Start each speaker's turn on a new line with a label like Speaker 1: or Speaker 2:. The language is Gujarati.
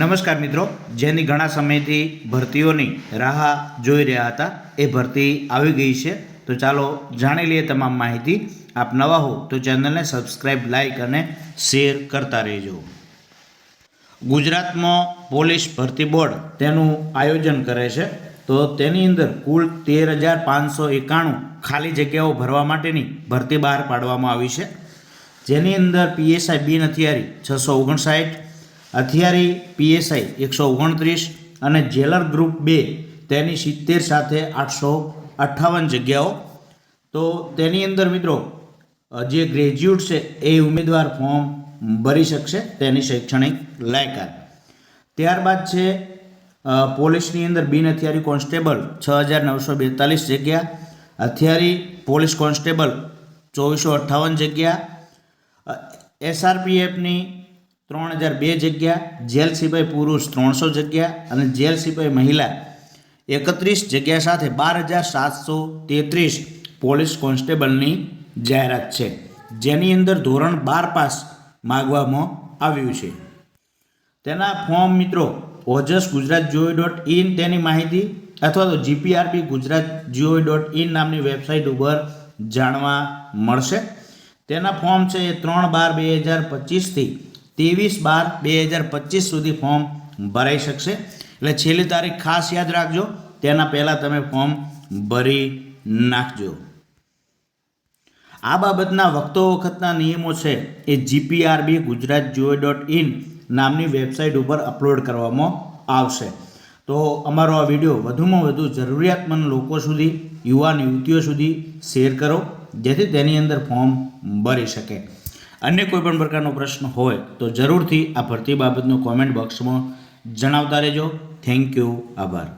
Speaker 1: નમસ્કાર મિત્રો, જેની ઘણા સમયથી ભરતીઓની રાહ જોઈ રહ્યા હતા એ ભરતી આવી ગઈ છે. તો ચાલો જાણી લઈએ તમામ માહિતી. આપ નવા હો તો ચેનલને સબસ્ક્રાઈબ, લાઇક અને શેર કરતા રહેજો. ગુજરાતમાં પોલીસ ભરતી બોર્ડ તેનું આયોજન કરે છે. તો તેની અંદર કુલ 13,591 ખાલી જગ્યાઓ ભરવા માટેની ભરતી બહાર પાડવામાં આવી છે. જેની અંદર પીએસઆઈ બિન હથિયારી 659, હથિયારી પીએસઆઈ 129 અને જેલર ગ્રુપ 2 તેની 70 સાથે 858 જગ્યાઓ. તો તેની અંદર મિત્રો જે ગ્રેજ્યુએટ છે એ ઉમેદવાર ફોર્મ ભરી શકશે, તેની શૈક્ષણિક લાયકાત. ત્યારબાદ છે પોલીસની અંદર બિન હથિયારી કોન્સ્ટેબલ 6,942 જગ્યા, હથિયારી પોલીસ કોન્સ્ટેબલ 2,458 જગ્યા, એસઆરપીએફની 3,002 જગ્યા, જેલ સિપાઈ પુરુષ 300 જગ્યા અને જેલ સિપાઈ મહિલા 31 જગ્યા સાથે 12,733 પોલીસ કોન્સ્ટેબલની જાહેરાત છે. જેની અંદર ધોરણ 12 પાસ માગવામાં આવ્યું છે. તેના ફોર્મ મિત્રો ઓજસ ગુજરાત GOV.in તેની માહિતી અથવા તો GPRB ગુજરાત GOV.in નામની વેબસાઇટ ઉપર જાણવા મળશે. તેના ફોર્મ છે એ 3/12/2025 થી 23/12/2025 સુધી ફોર્મ ભરાઈ શકશે. એટલે છેલ્લી તારીખ ખાસ યાદ રાખજો, તેના પહેલાં તમે ફોર્મ ભરી નાખજો. આ બાબતના વખતના નિયમો છે એ GPRB ગુજરાત GOV.in નામની વેબસાઇટ ઉપર અપલોડ કરવામાં આવશે. તો અમારો આ વિડીયો વધુમાં વધુ જરૂરિયાતમંદ લોકો સુધી, યુવાન યુવતીઓ સુધી શેર કરો, જેથી તેની અંદર ફોર્મ ભરી શકે. અન્ય કોઈ પણ પ્રકારનો પ્રશ્ન હોય તો જરૂરથી આ ભરતી બાબતનું કોમેન્ટ બોક્સમાં જણાવતા રહેજો. Thank you. આભાર.